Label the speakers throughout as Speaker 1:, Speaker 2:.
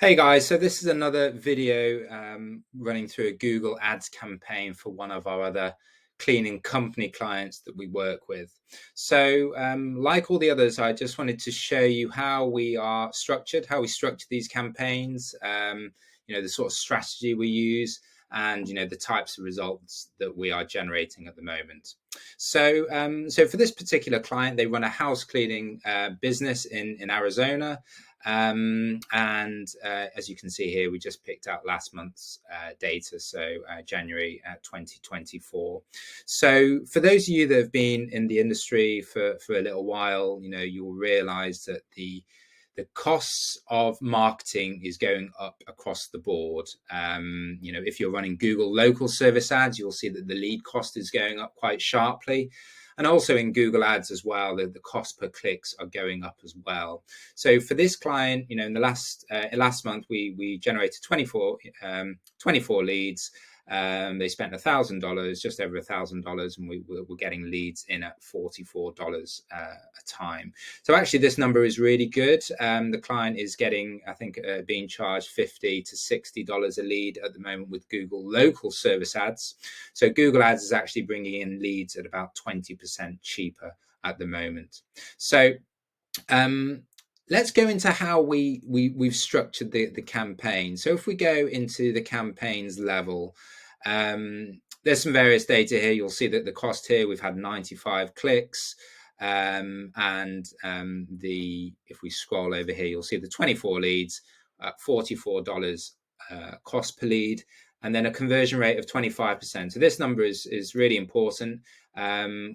Speaker 1: Hey guys, so this is another video running through a Google Ads campaign for one of our other cleaning company clients that we work with. So like all the others, I just wanted to show you how we are structured, how we structure these campaigns, the sort of strategy we use, and the types of results that we are generating at the moment. So for this particular client, they run a house cleaning business in Arizona. As you can see here, we just picked out last month's data, so January 2024. So for those of you that have been in the industry for a little while, you'll realize that the costs of marketing is going up across the board. If you're running Google local service ads, you'll see that the lead cost is going up quite sharply. And also in Google Ads as well, the cost per clicks are going up as well. So for this client, in the last month, we generated 24 leads. They spent $1,000, just over $1,000, and we're getting leads in at $44 a time. So actually, this number is really good. The client is getting, I think, being charged $50 to $60 a lead at the moment with Google local service ads. So Google Ads is actually bringing in leads at about 20% cheaper at the moment. So let's go into how we've structured the campaign. So if we go into the campaigns level, there's some various data here. You'll see that the cost here, we've had 95 clicks. If we scroll over here, you'll see the 24 leads at $44 cost per lead, and then a conversion rate of 25%. So this number is really important.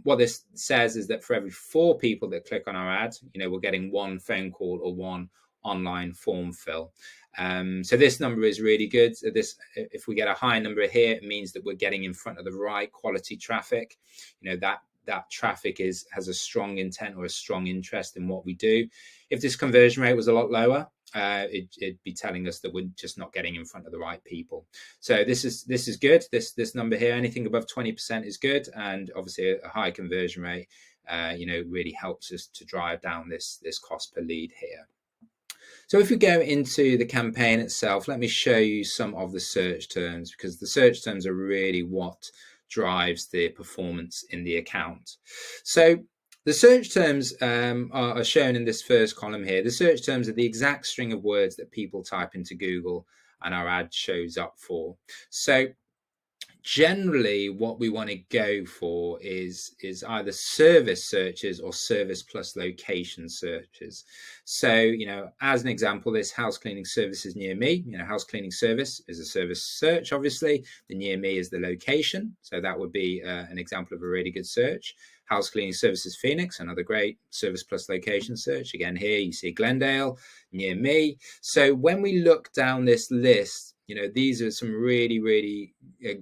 Speaker 1: What this says is that for every 4 people that click on our ad, we're getting 1 phone call or 1 online form fill. So this number is really good. If we get a high number here, it means that we're getting in front of the right quality traffic. That traffic has a strong intent or a strong interest in what we do. If this conversion rate was a lot lower, it'd be telling us that we're just not getting in front of the right people. So this is good. This number here, anything above 20% is good, and obviously a high conversion rate, really helps us to drive down this cost per lead here. So if we go into the campaign itself, let me show you some of the search terms, because the search terms are really what drives the performance in the account. So the search terms are shown in this first column here. The search terms are the exact string of words that people type into Google and our ad shows up for. So generally what we want to go for is either service searches or service plus location searches. So as an example, this house cleaning service is near me. House cleaning service is a service search. Obviously the near me is the location, so that would be an example of a really good search. House cleaning services Phoenix, another great service plus location search. Again, here you see Glendale, near me. So when we look down this list, these are some really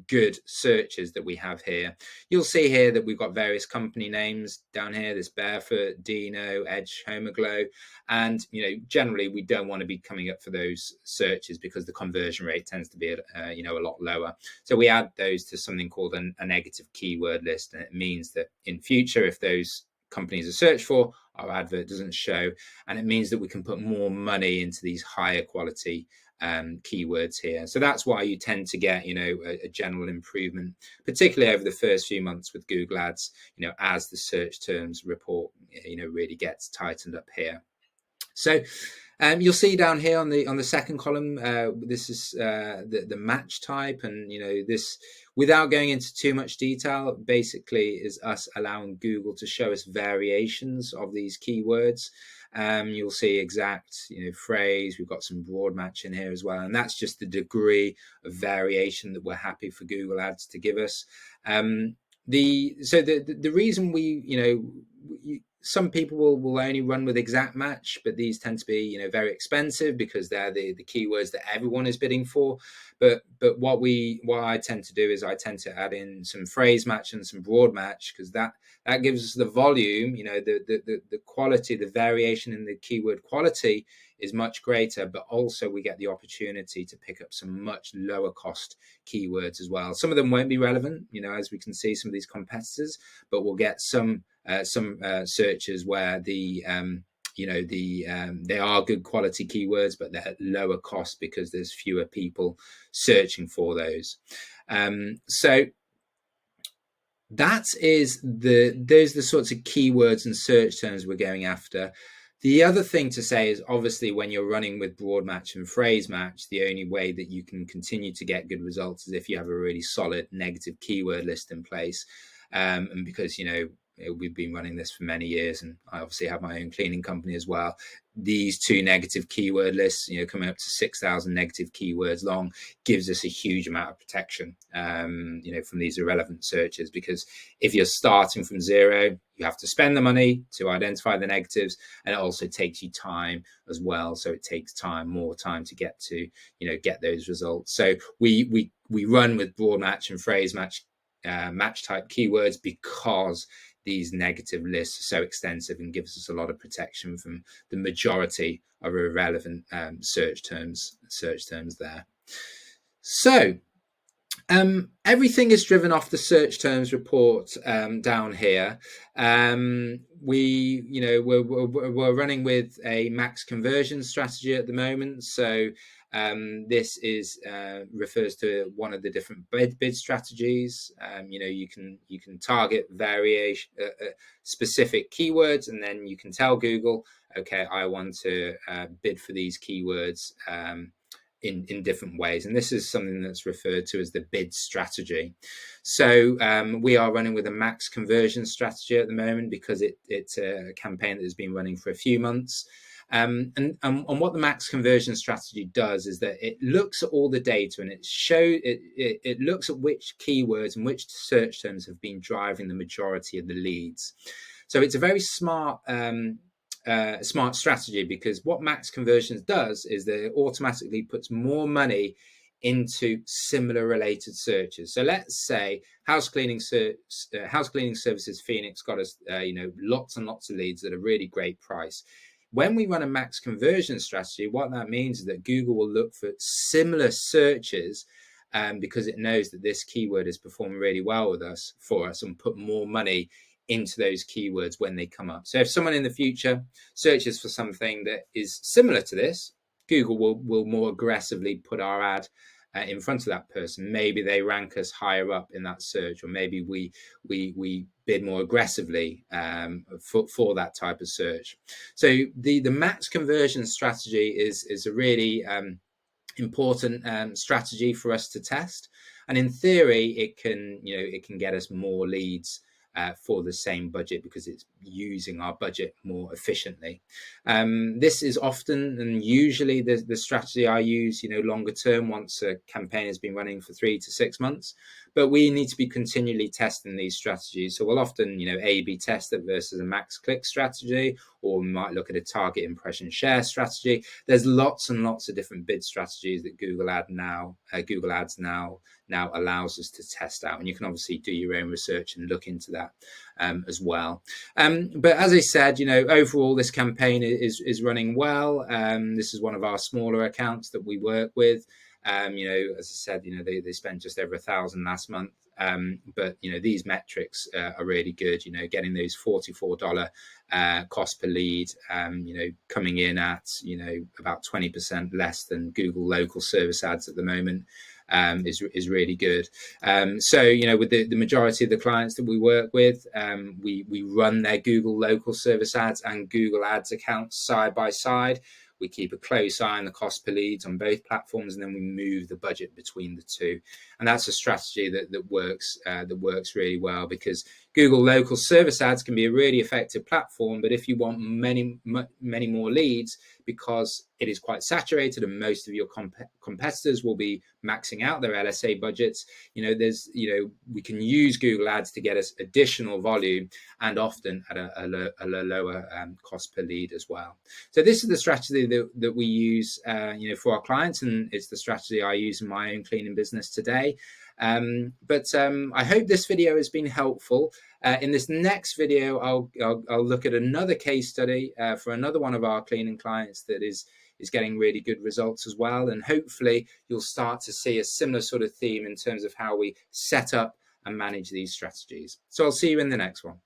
Speaker 1: good searches that we have here. You'll see here that we've got various company names down here. There's Barefoot, Dino, Edge, Homoglow, and generally we don't want to be coming up for those searches because the conversion rate tends to be a lot lower. So we add those to something called a negative keyword list, and it means that in future, if those companies are searched for, our advert doesn't show, and it means that we can put more money into these higher quality keywords here. So that's why you tend to get a general improvement, particularly over the first few months with Google Ads, as the search terms report really gets tightened up here. So you'll see down here on the second column, this is the match type, and this, without going into too much detail, basically is us allowing Google to show us variations of these keywords. You'll see exact phrase. We've got some broad match in here as well, and that's just the degree of variation that we're happy for Google Ads to give us. The reason some people will only run with exact match, but these tend to be very expensive because they're the keywords that everyone is bidding for. But what I tend to do is I tend to add in some phrase match and some broad match, because that gives us the volume, the quality, the variation in the keyword quality is much greater, but also we get the opportunity to pick up some much lower cost keywords as well. Some of them won't be relevant, as we can see some of these competitors, but we'll get some searches where the you know, they are good quality keywords, but they're lower cost because there's fewer people searching for those. So those are the sorts of keywords and search terms we're going after. The other thing to say is, obviously, when you're running with broad match and phrase match, the only way that you can continue to get good results is if you have a really solid negative keyword list in place. And because, you know, we've been running this for many years, and I obviously have my own cleaning company as well. These 2 negative keyword lists, you know, coming up to 6,000 negative keywords long, gives us a huge amount of protection, you know, from these irrelevant searches. Because if you're starting from 0, you have to spend the money to identify the negatives, and it also takes you time as well. So it takes more time to get to, you know, get those results. So we run with broad match and phrase match, match type keywords, because these negative lists are so extensive and gives us a lot of protection from the majority of irrelevant search terms there. So everything is driven off the search terms report down here. We're running with a max conversion strategy at the moment. So this refers to one of the different bid strategies. You know, you can target variation specific keywords, and then you can tell Google, okay, I want to bid for these keywords in different ways. And this is something that's referred to as the bid strategy. So we are running with a max conversion strategy at the moment, because it's a campaign that has been running for a few months. And what the max conversion strategy does is that it looks at all the data, and it looks at which keywords and which search terms have been driving the majority of the leads. So it's a very smart strategy, because what max conversions does is that it automatically puts more money into similar related searches. So let's say house cleaning services Phoenix got us lots and lots of leads at a really great price. When we run a max conversion strategy, what that means is that Google will look for similar searches, because it knows that this keyword is performing really well for us, and put more money into those keywords when they come up. So if someone in the future searches for something that is similar to this, Google will more aggressively put our ad in front of that person. Maybe they rank us higher up in that search, or maybe we bid more aggressively for that type of search. So the max conversion strategy is a really important strategy for us to test, and in theory it can get us more leads for the same budget, because it's using our budget more efficiently. This is often and usually the strategy I use, longer term, once a campaign has been running for 3 to 6 months. But we need to be continually testing these strategies. So we'll often, A/B test it versus a max click strategy, or we might look at a target impression share strategy. There's lots and lots of different bid strategies that Google Ads now allows us to test out, and you can obviously do your own research and look into that as well. But as I said, overall this campaign is running well. This is one of our smaller accounts that we work with. As I said, they spent just over 1,000 last month. But these metrics are really good. Getting those $44 cost per lead, coming in at about 20% less than Google local service ads at the moment, is really good. So with the majority of the clients that we work with, we run their Google local service ads and Google Ads accounts side by side. We keep a close eye on the cost per leads on both platforms, and then we move the budget between the two. And that's a strategy that works really well, because Google local service ads can be a really effective platform, but if you want many more leads, because it is quite saturated and most of your competitors will be maxing out their LSA budgets, we can use Google Ads to get us additional volume, and often at a lower cost per lead as well. So this is the strategy that we use for our clients, and it's the strategy I use in my own cleaning business today. But I hope this video has been helpful. In this next video, I'll look at another case study for another one of our cleaning clients that is getting really good results as well. And hopefully you'll start to see a similar sort of theme in terms of how we set up and manage these strategies. So I'll see you in the next one.